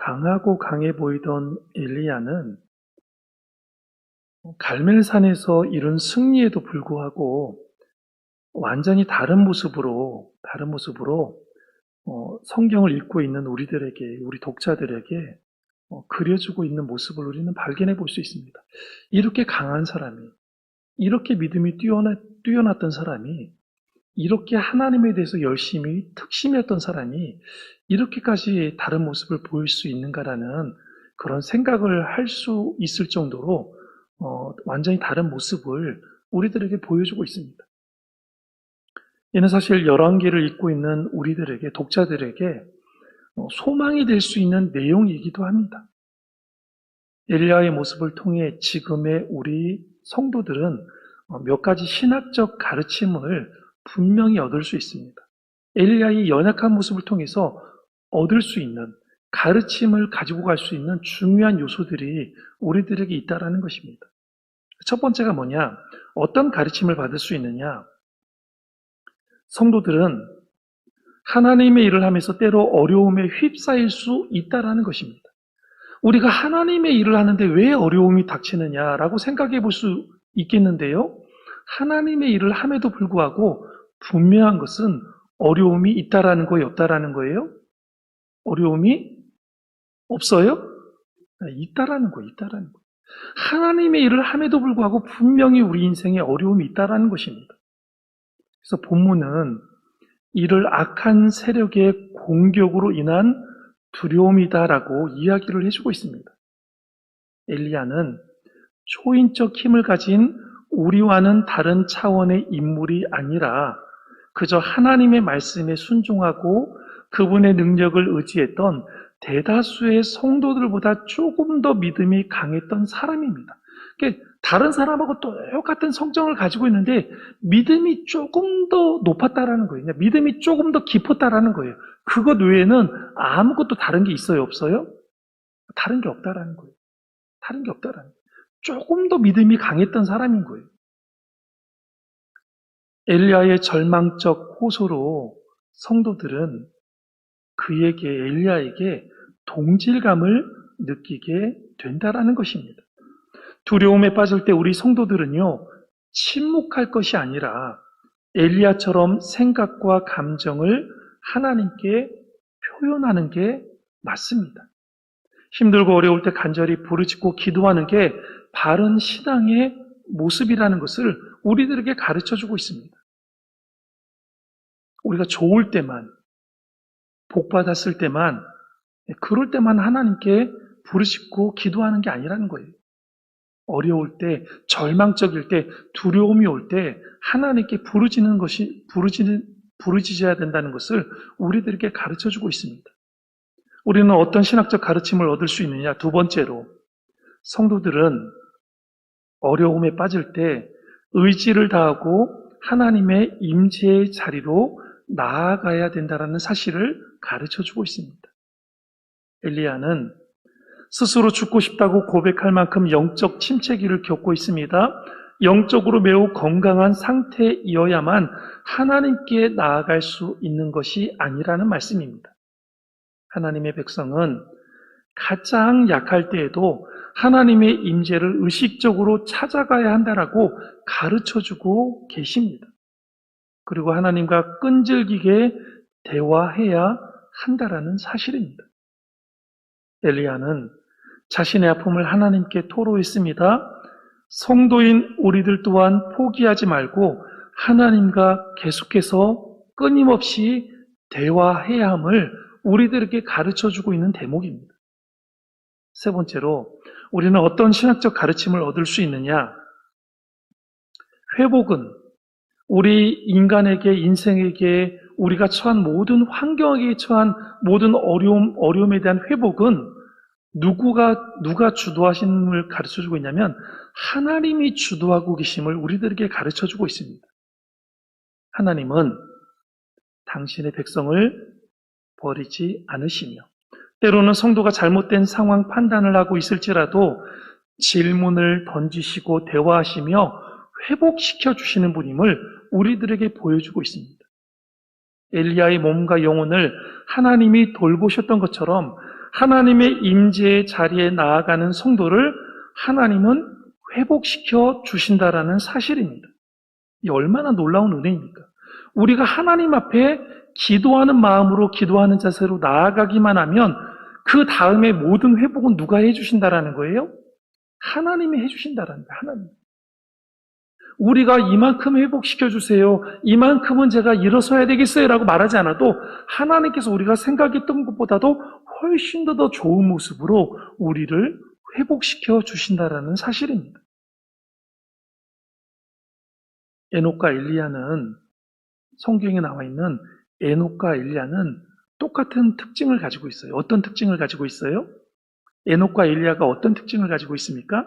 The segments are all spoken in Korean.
강하고 강해 보이던 엘리야는 갈멜산에서 이룬 승리에도 불구하고 완전히 다른 모습으로 성경을 읽고 있는 우리 독자들에게 그려주고 있는 모습을 우리는 발견해 볼 수 있습니다. 이렇게 강한 사람이, 이렇게 믿음이 뛰어났던 사람이, 이렇게 하나님에 대해서 열심히 특심이었던 사람이 이렇게까지 다른 모습을 보일 수 있는가라는 그런 생각을 할 수 있을 정도로 완전히 다른 모습을 우리들에게 보여주고 있습니다. 이는 사실 열왕기를 읽고 있는 우리들에게, 독자들에게 소망이 될 수 있는 내용이기도 합니다. 엘리야의 모습을 통해 지금의 우리 성도들은 몇 가지 신학적 가르침을 분명히 얻을 수 있습니다. 엘리야의 연약한 모습을 통해서 얻을 수 있는 가르침을 가지고 갈 수 있는 중요한 요소들이 우리들에게 있다라는 것입니다. 첫 번째가 뭐냐? 어떤 가르침을 받을 수 있느냐? 성도들은 하나님의 일을 하면서 때로 어려움에 휩싸일 수 있다라는 것입니다. 우리가 하나님의 일을 하는데 왜 어려움이 닥치느냐라고 생각해 볼 수 있겠는데요. 하나님의 일을 함에도 불구하고 분명한 것은 어려움이 있다라는 거예요, 없다라는 거예요? 어려움이 없어요? 있다라는 거예요. 하나님의 일을 함에도 불구하고 분명히 우리 인생에 어려움이 있다라는 것입니다. 그래서 본문은 이를 악한 세력의 공격으로 인한 두려움이다라고 이야기를 해주고 있습니다. 엘리야는 초인적 힘을 가진 우리와는 다른 차원의 인물이 아니라 그저 하나님의 말씀에 순종하고 그분의 능력을 의지했던 대다수의 성도들보다 조금 더 믿음이 강했던 사람입니다. 그러니까 다른 사람하고 똑같은 성정을 가지고 있는데 믿음이 조금 더 높았다라는 거예요. 믿음이 조금 더 깊었다라는 거예요. 그것 외에는 아무것도 다른 게 있어요, 없어요? 다른 게 없다라는 거예요. 조금 더 믿음이 강했던 사람인 거예요. 엘리야의 절망적 호소로 성도들은 엘리야에게 동질감을 느끼게 된다라는 것입니다. 두려움에 빠질 때 우리 성도들은요, 침묵할 것이 아니라 엘리야처럼 생각과 감정을 하나님께 표현하는 게 맞습니다. 힘들고 어려울 때 간절히 부르짖고 기도하는 게 바른 신앙의 모습이라는 것을 우리들에게 가르쳐주고 있습니다. 우리가 좋을 때만, 복받았을 때만, 그럴 때만 하나님께 부르짖고 기도하는 게 아니라는 거예요. 어려울 때, 절망적일 때, 두려움이 올 때 하나님께 부르짖어야 된다는 것을 우리들에게 가르쳐주고 있습니다. 우리는 어떤 신학적 가르침을 얻을 수 있느냐? 두 번째로, 성도들은 어려움에 빠질 때 의지를 다하고 하나님의 임재의 자리로 나아가야 된다는 사실을 가르쳐주고 있습니다. 엘리야는 스스로 죽고 싶다고 고백할 만큼 영적 침체기를 겪고 있습니다. 영적으로 매우 건강한 상태이어야만 하나님께 나아갈 수 있는 것이 아니라는 말씀입니다. 하나님의 백성은 가장 약할 때에도 하나님의 임재를 의식적으로 찾아가야 한다라고 가르쳐주고 계십니다. 그리고 하나님과 끈질기게 대화해야 한다라는 사실입니다. 엘리야는 자신의 아픔을 하나님께 토로했습니다. 성도인 우리들 또한 포기하지 말고 하나님과 계속해서 끊임없이 대화해야 함을 우리들에게 가르쳐주고 있는 대목입니다. 세 번째로 우리는 어떤 신학적 가르침을 얻을 수 있느냐? 회복은 우리 인간에게, 인생에게, 우리가 처한 모든 환경에 처한 모든 어려움에 대한 회복은 누가 주도하심을 가르쳐주고 있냐면 하나님이 주도하고 계심을 우리들에게 가르쳐주고 있습니다. 하나님은 당신의 백성을 버리지 않으시며 때로는 성도가 잘못된 상황 판단을 하고 있을지라도 질문을 던지시고 대화하시며 회복시켜 주시는 분임을 우리들에게 보여주고 있습니다. 엘리야의 몸과 영혼을 하나님이 돌보셨던 것처럼 하나님의 임재의 자리에 나아가는 성도를 하나님은 회복시켜 주신다라는 사실입니다. 이 얼마나 놀라운 은혜입니까? 우리가 하나님 앞에 기도하는 마음으로 기도하는 자세로 나아가기만 하면 그 다음에 모든 회복은 누가 해주신다라는 거예요? 하나님이 해주신다라는 거예요. 하나님. 우리가 이만큼 회복시켜주세요. 이만큼은 제가 일어서야 되겠어요. 라고 말하지 않아도 하나님께서 우리가 생각했던 것보다도 훨씬 더 좋은 모습으로 우리를 회복시켜 주신다라는 사실입니다. 에녹과 엘리야는 성경에 나와 있는 에녹과 엘리야는 똑같은 특징을 가지고 있어요. 어떤 특징을 가지고 있어요? 에녹과 엘리야가 어떤 특징을 가지고 있습니까?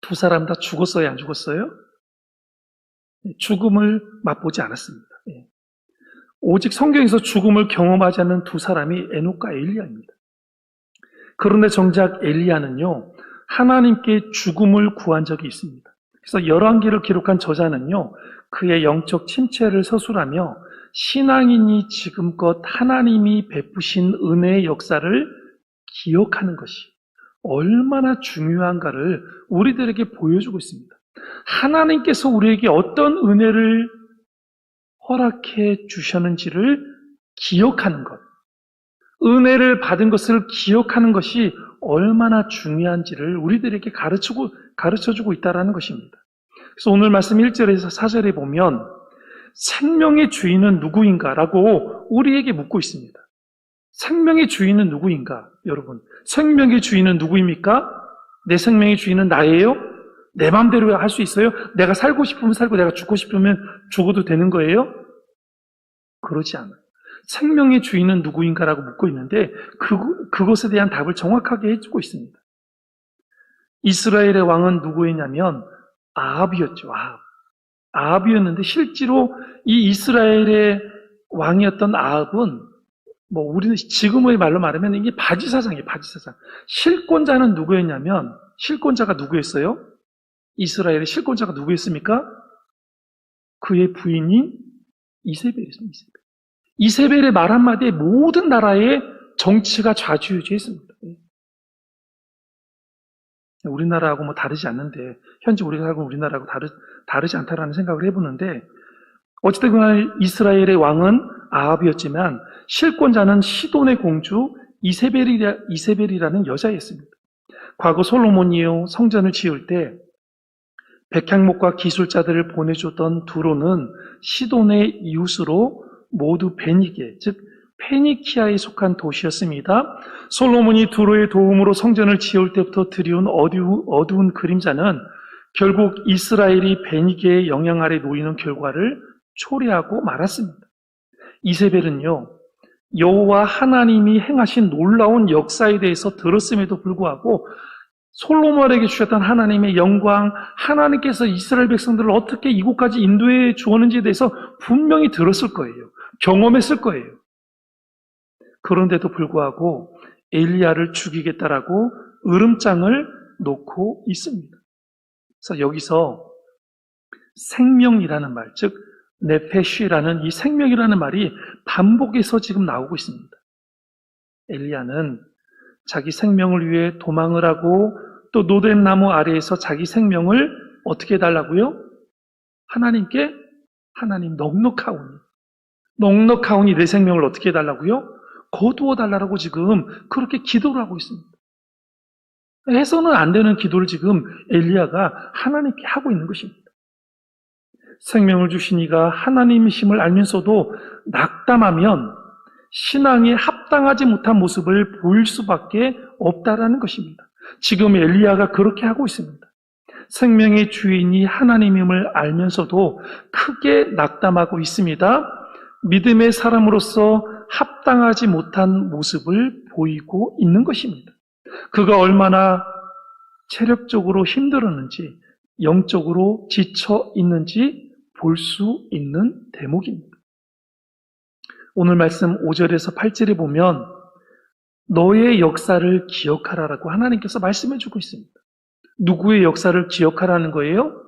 두 사람 다 죽었어요? 안 죽었어요? 죽음을 맛보지 않았습니다. 오직 성경에서 죽음을 경험하지 않는 두 사람이 에녹과 엘리야입니다. 그런데 정작 엘리야는요, 하나님께 죽음을 구한 적이 있습니다. 그래서 열왕기를 기록한 저자는요, 그의 영적 침체를 서술하며 신앙인이 지금껏 하나님이 베푸신 은혜의 역사를 기억하는 것이 얼마나 중요한가를 우리들에게 보여주고 있습니다. 하나님께서 우리에게 어떤 은혜를 허락해 주셨는지를 기억하는 것, 은혜를 받은 것을 기억하는 것이 얼마나 중요한지를 우리들에게 가르쳐주고 있다는 것입니다. 그래서 오늘 말씀 1절에서 4절에 보면 생명의 주인은 누구인가라고 우리에게 묻고 있습니다. 생명의 주인은 누구인가? 여러분, 생명의 주인은 누구입니까? 내 생명의 주인은 나예요? 내 마음대로 할 수 있어요? 내가 살고 싶으면 살고 내가 죽고 싶으면 죽어도 되는 거예요? 그러지 않아요. 생명의 주인은 누구인가라고 묻고 있는데 그것에 대한 답을 정확하게 해주고 있습니다. 이스라엘의 왕은 누구였냐면 아합이었죠. 아합이었는데 실제로 이 이스라엘의 왕이었던 아합은 우리는 지금의 말로 말하면 이게 바지사장이에요. 바지사장. 실권자는 누구였냐면 실권자가 누구였어요? 이스라엘의 실권자가 누구였습니까? 그의 부인인 이세벨이었습니다. 이세벨의 말 한마디에 모든 나라의 정치가 좌지우지했습니다. 우리나라하고 다르지 않는데 현재 우리가 살고 우리나라하고 다르지 않다라는 생각을 해보는데 어쨌든 간에 이스라엘의 왕은 아합이었지만 실권자는 시돈의 공주 이세벨이라는 여자였습니다. 과거 솔로몬이요 성전을 지을 때 백향목과 기술자들을 보내줬던 두로는 시돈의 이웃으로 모두 베니게, 즉 페니키아에 속한 도시였습니다. 솔로몬이 두로의 도움으로 성전을 지을 때부터 드리운 어두운 그림자는 결국 이스라엘이 베니게의 영향 아래 놓이는 결과를 초래하고 말았습니다. 이세벨은요, 여호와 하나님이 행하신 놀라운 역사에 대해서 들었음에도 불구하고 솔로몬에게 주셨던 하나님의 영광, 하나님께서 이스라엘 백성들을 어떻게 이곳까지 인도해 주었는지에 대해서 분명히 들었을 거예요. 경험했을 거예요. 그런데도 불구하고 엘리야를 죽이겠다라고 으름장을 놓고 있습니다. 그래서 여기서 생명이라는 말, 즉 네페쉬라는 이 생명이라는 말이 반복해서 지금 나오고 있습니다. 엘리야는 자기 생명을 위해 도망을 하고 또 노된 나무 아래에서 자기 생명을 어떻게 해달라고요? 하나님께 하나님 넉넉하오니 내 생명을 어떻게 해달라고요? 거두어 달라고 지금 그렇게 기도를 하고 있습니다. 해서는 안 되는 기도를 지금 엘리야가 하나님께 하고 있는 것입니다. 생명을 주신 이가 하나님이심을 알면서도 낙담하면 신앙에 합당하지 못한 모습을 보일 수밖에 없다라는 것입니다. 지금 엘리야가 그렇게 하고 있습니다. 생명의 주인이 하나님임을 알면서도 크게 낙담하고 있습니다. 믿음의 사람으로서 합당하지 못한 모습을 보이고 있는 것입니다. 그가 얼마나 체력적으로 힘들었는지, 영적으로 지쳐 있는지 볼 수 있는 대목입니다. 오늘 말씀 5절에서 8절에 보면 너의 역사를 기억하라라고 하나님께서 말씀해 주고 있습니다. 누구의 역사를 기억하라는 거예요?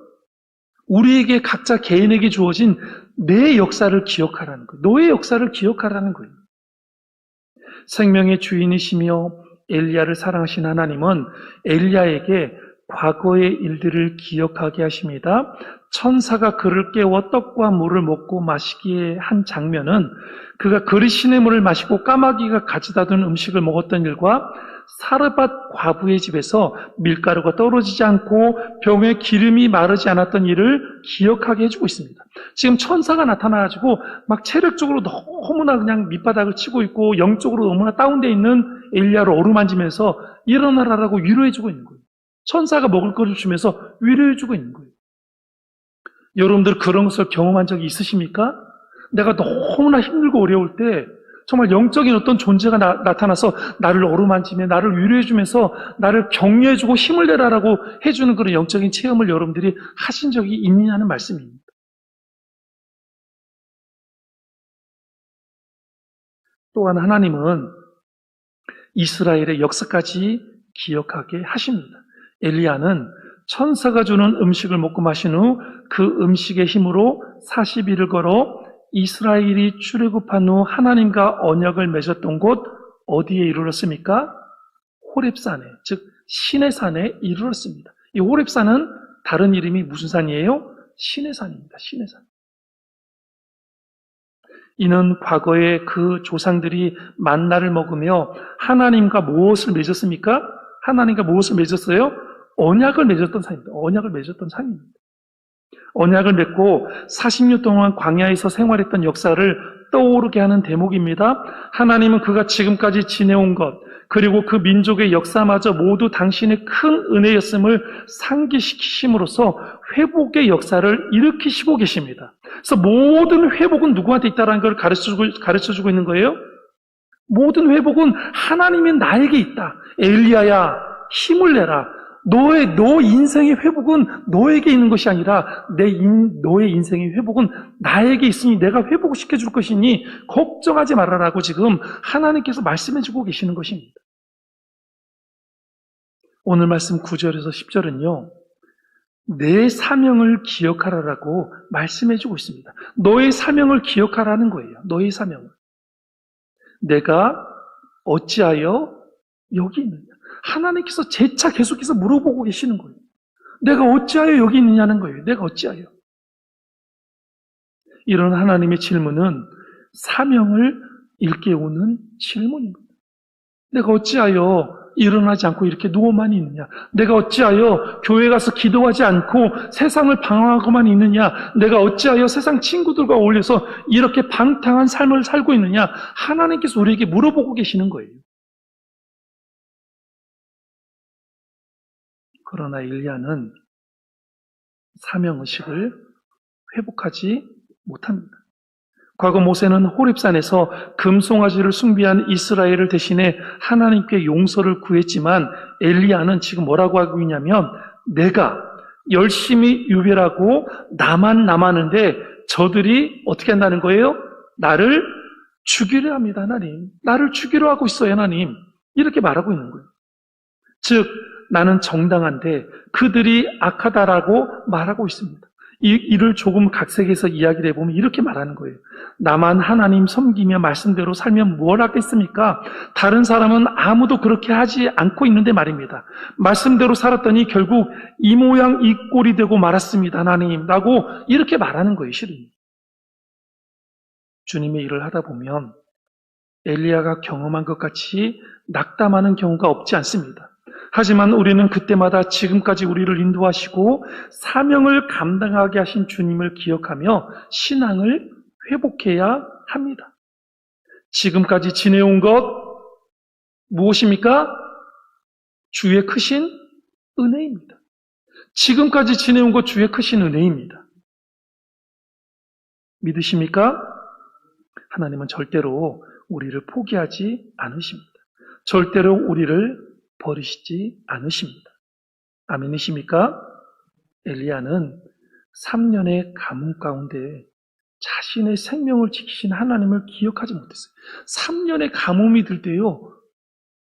우리에게 각자 개인에게 주어진 내 역사를 기억하라는 거예요. 너의 역사를 기억하라는 거예요. 생명의 주인이시며 엘리야를 사랑하신 하나님은 엘리야에게 과거의 일들을 기억하게 하십니다. 천사가 그를 깨워 떡과 물을 먹고 마시게 한 장면은 그가 그리시의 물을 마시고 까마귀가 가져다 둔 음식을 먹었던 일과 사르밧 과부의 집에서 밀가루가 떨어지지 않고 병에 기름이 마르지 않았던 일을 기억하게 해주고 있습니다. 지금 천사가 나타나가지고 막 체력적으로 너무나 그냥 밑바닥을 치고 있고 영적으로 너무나 다운되어 있는 엘리야를 어루만지면서 일어나라라고 위로해주고 있는 거예요. 천사가 먹을 것을 주면서 위로해주고 있는 거예요. 여러분들 그런 것을 경험한 적이 있으십니까? 내가 너무나 힘들고 어려울 때 정말 영적인 어떤 존재가 나타나서 나를 어루만지며 나를 위로해주면서 나를 격려해주고 힘을 내라라고 해주는 그런 영적인 체험을 여러분들이 하신 적이 있느냐는 말씀입니다. 또한 하나님은 이스라엘의 역사까지 기억하게 하십니다. 엘리야는 천사가 주는 음식을 먹고 마신 후 그 음식의 힘으로 40일을 걸어 이스라엘이 출애굽한 후 하나님과 언약을 맺었던 곳 어디에 이르렀습니까? 호렙산에, 즉 신의 산에 이르렀습니다. 이 호렙산은 다른 이름이 무슨 산이에요? 신의 산입니다. 신의 산. 이는 과거에 그 조상들이 만나를 먹으며 하나님과 무엇을 맺었습니까? 하나님과 무엇을 맺었어요? 언약을 맺었던 산입니다. 언약을 맺었던 산입니다. 언약을 맺고 40년 동안 광야에서 생활했던 역사를 떠오르게 하는 대목입니다. 하나님은 그가 지금까지 지내온 것, 그리고 그 민족의 역사마저 모두 당신의 큰 은혜였음을 상기시키심으로써 회복의 역사를 일으키시고 계십니다. 그래서 모든 회복은 누구한테 있다는 걸 가르쳐주고 있는 거예요. 모든 회복은 하나님이 나에게 있다. 엘리야야, 힘을 내라. 너 인생의 회복은 너에게 있는 것이 아니라 너의 인생의 회복은 나에게 있으니 내가 회복을 시켜줄 것이니 걱정하지 말아라고 지금 하나님께서 말씀해주고 계시는 것입니다. 오늘 말씀 9절에서 10절은요. 내 사명을 기억하라라고 말씀해주고 있습니다. 너의 사명을 기억하라는 거예요. 너의 사명을. 내가 어찌하여 여기 있느냐. 하나님께서 재차 계속해서 물어보고 계시는 거예요. 내가 어찌하여 여기 있느냐는 거예요. 내가 어찌하여. 이런 하나님의 질문은 사명을 일깨우는 질문입니다. 내가 어찌하여 일어나지 않고 이렇게 누워만 있느냐? 내가 어찌하여 교회 가서 기도하지 않고 세상을 방황하고만 있느냐? 내가 어찌하여 세상 친구들과 어울려서 이렇게 방탕한 삶을 살고 있느냐? 하나님께서 우리에게 물어보고 계시는 거예요. 그러나 엘리야는 사명의식을 회복하지 못합니다. 과거 모세는 호렙산에서 금송아지를 숭배한 이스라엘을 대신해 하나님께 용서를 구했지만 엘리야는 지금 뭐라고 하고 있냐면 내가 열심히 유별하고 나만 남았는데 저들이 어떻게 한다는 거예요? 나를 죽이려 합니다. 하나님. 나를 죽이려 하고 있어요. 하나님. 이렇게 말하고 있는 거예요. 즉 나는 정당한데 그들이 악하다라고 말하고 있습니다. 이를 조금 각색해서 이야기를 해보면 이렇게 말하는 거예요. 나만 하나님 섬기며 말씀대로 살면 뭘 하겠습니까? 다른 사람은 아무도 그렇게 하지 않고 있는데 말입니다. 말씀대로 살았더니 결국 이 모양 이 꼴이 되고 말았습니다. 하나님 라고 이렇게 말하는 거예요. 실은 주님의 일을 하다 보면 엘리야가 경험한 것 같이 낙담하는 경우가 없지 않습니다. 하지만 우리는 그때마다 지금까지 우리를 인도하시고 사명을 감당하게 하신 주님을 기억하며 신앙을 회복해야 합니다. 지금까지 지내온 것 무엇입니까? 주의 크신 은혜입니다. 지금까지 지내온 것 주의 크신 은혜입니다. 믿으십니까? 하나님은 절대로 우리를 포기하지 않으십니다. 절대로 우리를 버리시지 않으십니다. 아멘이십니까? 엘리야는 3년의 가뭄 가운데 자신의 생명을 지키신 하나님을 기억하지 못했어요. 3년의 가뭄이 들 때요,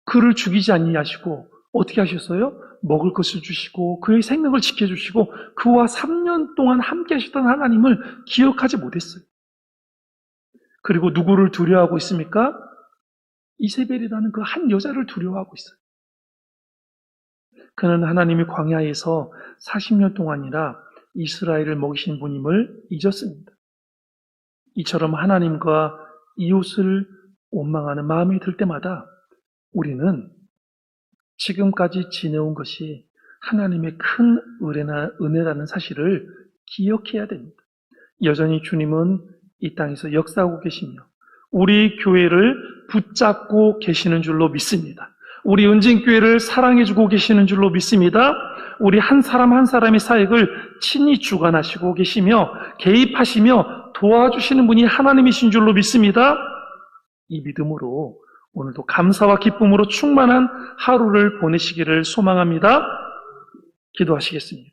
그를 죽이지 아니하시고 어떻게 하셨어요? 먹을 것을 주시고 그의 생명을 지켜주시고 그와 3년 동안 함께 하셨던 하나님을 기억하지 못했어요. 그리고 누구를 두려워하고 있습니까? 이세벨이라는 그 한 여자를 두려워하고 있어요. 그는 하나님이 광야에서 40년 동안이나 이스라엘을 먹이신 분임을 잊었습니다. 이처럼 하나님과 이웃을 원망하는 마음이 들 때마다 우리는 지금까지 지내온 것이 하나님의 큰 은혜라는 사실을 기억해야 됩니다. 여전히 주님은 이 땅에서 역사하고 계시며 우리 교회를 붙잡고 계시는 줄로 믿습니다. 우리 은진교회를 사랑해주고 계시는 줄로 믿습니다. 우리 한 사람 한 사람의 사역을 친히 주관하시고 계시며 개입하시며 도와주시는 분이 하나님이신 줄로 믿습니다. 이 믿음으로 오늘도 감사와 기쁨으로 충만한 하루를 보내시기를 소망합니다. 기도하시겠습니다.